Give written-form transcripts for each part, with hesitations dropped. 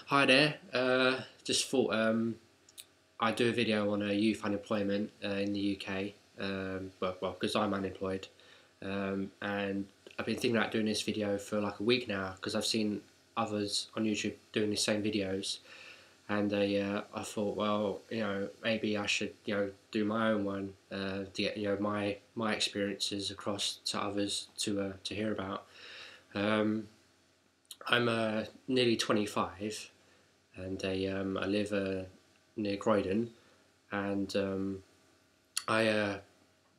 Hi there. Just thought I'd do a video on youth unemployment in the UK. Because I'm unemployed, and I've been thinking about doing this video for like a week now because I've seen others on YouTube doing the same videos, and I thought, well, maybe I should, do my own one to get, my experiences across to others to hear about. Um, I'm nearly 25 and I live near Croydon, and I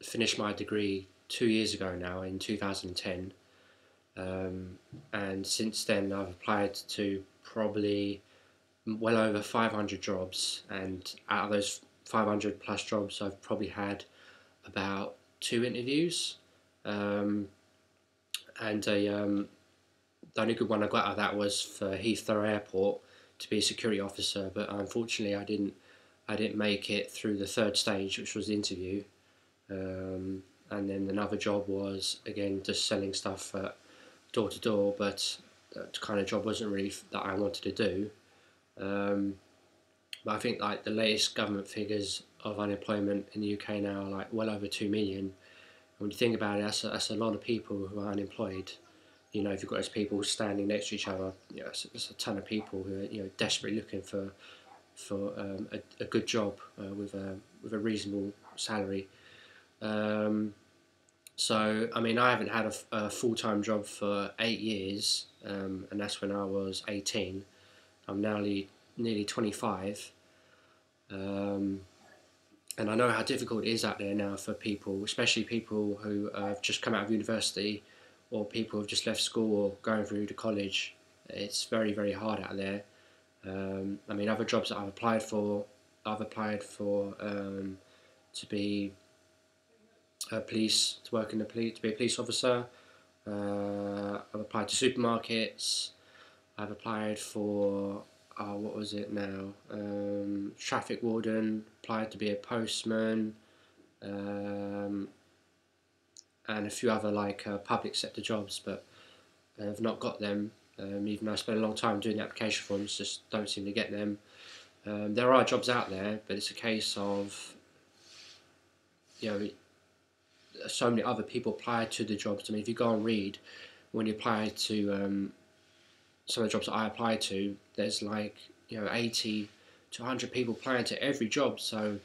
finished my degree 2 years ago now in 2010, and since then I've applied to probably well over 500 jobs, and out of those 500 plus jobs I've probably had about two interviews, um, and the only good one I got out of that was for Heathrow Airport to be a security officer, but unfortunately I didn't make it through the third stage, which was the interview. And then another job was again just selling stuff door to door, but that kind of job wasn't really that I wanted to do. Um, but I think like the latest government figures of unemployment in the UK now are like well over 2 million. And when you think about it, that's a lot of people who are unemployed. If you've got those people standing next to each other, it's a ton of people who are desperately looking for a good job with a reasonable salary. Um, so I mean, I haven't had a full time job for 8 years, and that's when I was 18. I'm now nearly 25, um, and I know how difficult it is out there now for people, especially people who have just come out of university or people who've just left school or going through to college. It's very, very hard out there. I mean, other jobs that I've applied for to be a police, to work in the police, to be a police officer. I've applied to supermarkets. I've applied for what was it now? Traffic warden. Applied to be a postman, and a few other like public sector jobs, but I've not got them. Even though I spent a long time doing the application forms, just don't seem to get them. There are jobs out there, but it's a case of you know so many other people apply to the jobs. I mean, if you go and read, when you apply to some of the jobs that I applied to, there's like 80 to 100 people applying to every job. So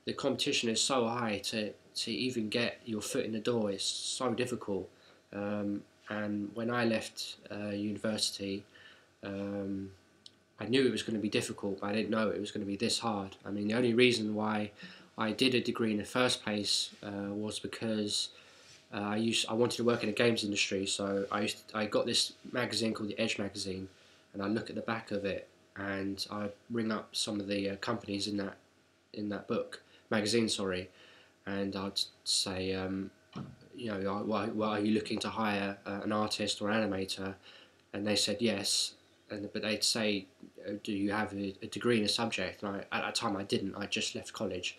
the competition is so high to even get your foot in the door. It's so difficult. And when I left university, um, I knew it was going to be difficult, but I didn't know it was going to be this hard. I mean, the only reason why I did a degree in the first place was because I wanted to work in the games industry. So I got this magazine called the Edge magazine, and I look at the back of it, and I ring up some of the companies in that book magazine, sorry, and I'd say, why are you looking to hire an artist or an animator? And they said yes, but they'd say, do you have a degree in a subject? And at that time I didn't. I just left college,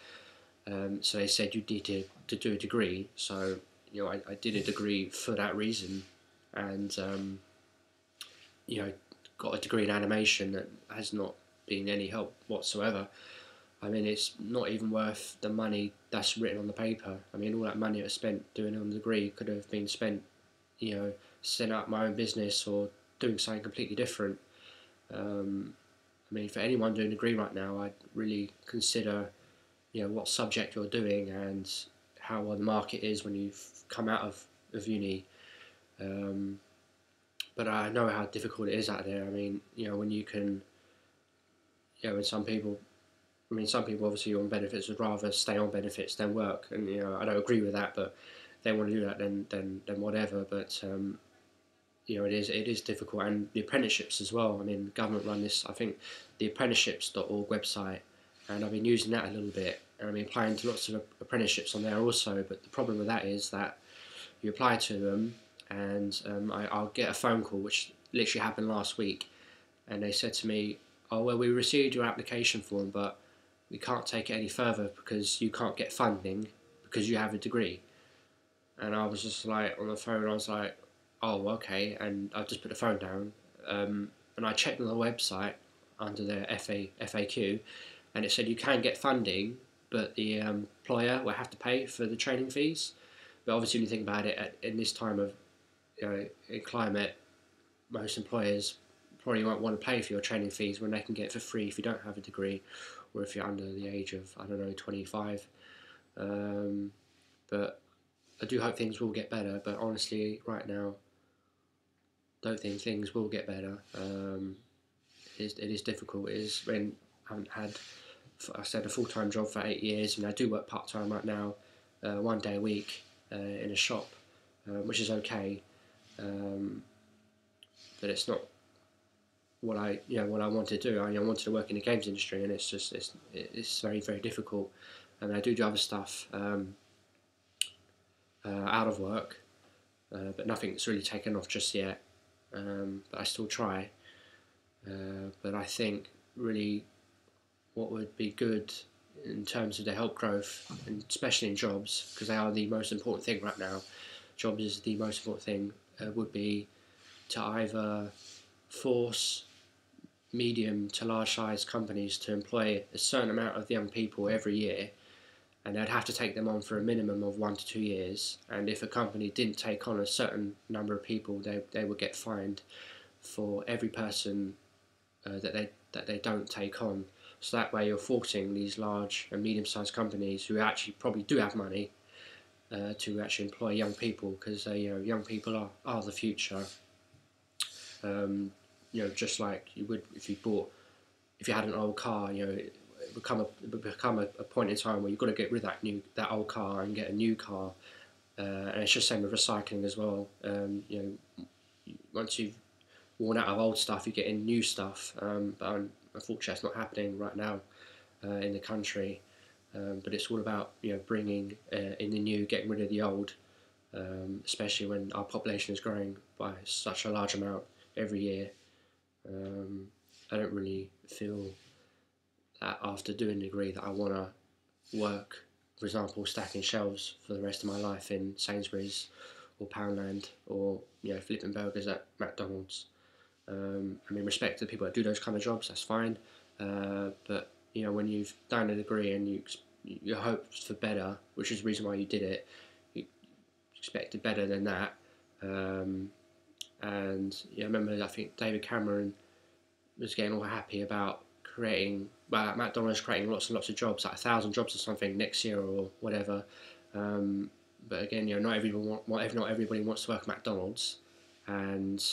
so they said you need to do a degree. So I did a degree for that reason, and got a degree in animation that has not been any help whatsoever. I mean, it's not even worth the money that's written on the paper. I mean, all that money I spent doing on the degree could have been spent, setting up my own business or doing something completely different. I mean, for anyone doing a degree right now, I'd really consider, what subject you're doing and how well the market is when you've come out of uni. But I know how difficult it is out there. I mean, when you can, when some people, some people obviously on benefits would rather stay on benefits than work, and I don't agree with that. But if they want to do that, then whatever. But it is difficult, and the apprenticeships as well. I mean, the government run this. I think the apprenticeships.org website, and I've been using that a little bit, and I've been applying to lots of apprenticeships on there also. But the problem with that is that you apply to them, and I'll get a phone call, which literally happened last week, and they said to me, "Oh well, we received your application form, but we can't take it any further because you can't get funding because you have a degree." And I was just like on the phone, I was like, "Oh, okay," and I just put the phone down, and I checked on the website under the FAQ, and it said you can get funding, but the employer will have to pay for the training fees. But obviously, when you think about it, in this time of in climate, most employers probably won't want to pay for your training fees when they can get it for free if you don't have a degree, or if you're under the age of, I don't know, 25. But I do hope things will get better. But honestly, right now, don't think things will get better. It is difficult. It is when I haven't had, I said, a full-time job for 8 years, and I do work part-time right now, 1 day a week in a shop, which is okay, but it's not what I wanted to do. I wanted to work in the games industry, and it's very, very difficult. And I do other stuff out of work, but nothing's really taken off just yet. But I still try. But I think really what would be good in terms of the help growth, and especially in jobs, because they are the most important thing right now. Jobs is the most important thing. Would be to either force medium to large size companies to employ a certain amount of young people every year, and they'd have to take them on for a minimum of 1 to 2 years. And if a company didn't take on a certain number of people, they would get fined for every person that they don't take on. So that way you're forcing these large and medium-sized companies who actually probably do have money to actually employ young people, because young people are the future. Just like you would if you had an old car, it would become a point in time where you've got to get rid of that old car and get a new car. And it's just the same with recycling as well. Once you've worn out of old stuff, you get in new stuff. But unfortunately, that's not happening right now in the country. But it's all about bringing in the new, getting rid of the old, especially when our population is growing by such a large amount every year. I don't really feel that after doing a degree that I want to work, for example, stacking shelves for the rest of my life in Sainsbury's or Poundland, or flipping burgers at McDonald's. Respect to the people that do those kind of jobs, that's fine. But when you've done a degree and you hoped for better, which is the reason why you did it, you expected better than that. And I remember, I think David Cameron was getting all happy about McDonald's creating lots and lots of jobs, like 1,000 jobs or something next year or whatever. But again, not everybody wants to work at McDonald's, and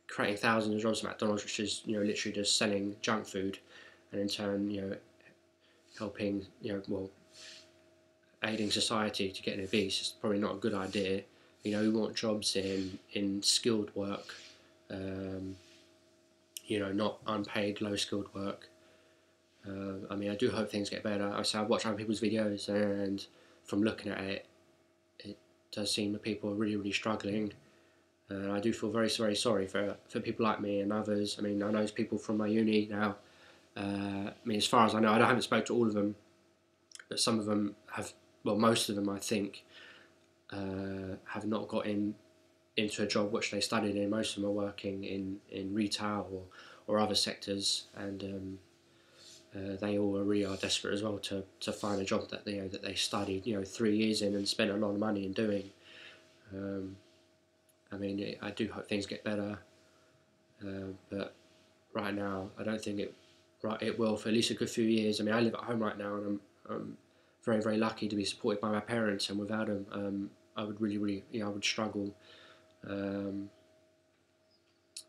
creating thousands of jobs at McDonald's, which is literally just selling junk food, and in turn helping aiding society to get obese is probably not a good idea. We want jobs in skilled work, not unpaid, low skilled work. I do hope things get better. I watch other people's videos, and from looking at it, it does seem that people are really, really struggling. I do feel very, very sorry for people like me and others. I know people from my uni now. As far as I know, I haven't spoken to all of them, but some of them have. Well, most of them, I think, have not got into a job which they studied in. Most of them are working in retail or other sectors, and they all really are desperate as well to find a job that they studied 3 years in and spent a lot of money in doing. I do hope things get better, but right now I don't think it will for at least a good few years. I live at home right now, and I'm very, very lucky to be supported by my parents, and without them, I would really, really, I would struggle. And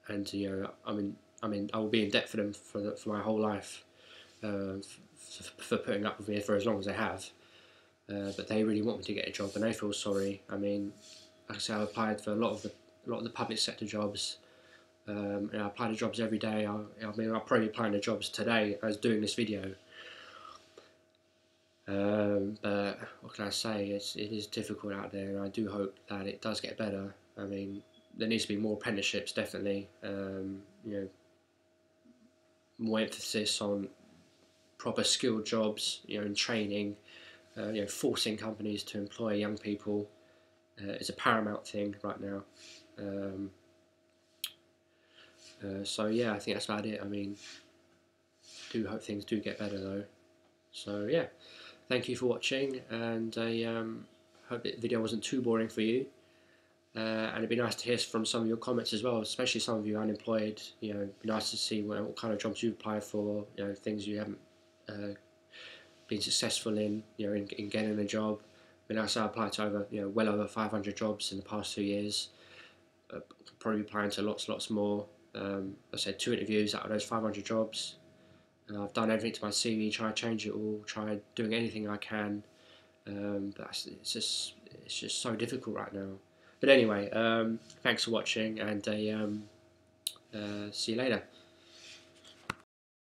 I will be in debt for them for my whole life, for putting up with me for as long as they have. But they really want me to get a job, and they feel sorry. Like I say, I've applied for a lot of the public sector jobs. And I apply to jobs every day. I'll probably be applying to jobs today as doing this video. But what can I say? It is difficult out there, and I do hope that it does get better. There needs to be more apprenticeships, definitely. More emphasis on proper skilled jobs, and training. Forcing companies to employ young people is a paramount thing right now. So yeah, I think that's about it. I mean, do hope things do get better though. So yeah, thank you for watching, and I hope the video wasn't too boring for you. And it'd be nice to hear from some of your comments as well, especially some of you unemployed. You know, it'd be nice to see what kind of jobs you've applied for. You know, things you haven't been successful in. You know, in getting a job. It'd be nice to apply to well over 500 jobs in the past 2 years. Probably applying to lots more. I said 2 interviews out of those 500 jobs. I've done everything to my CV, tried to change it all, tried doing anything I can, but it's just so difficult right now. But anyway, thanks for watching, and see you later.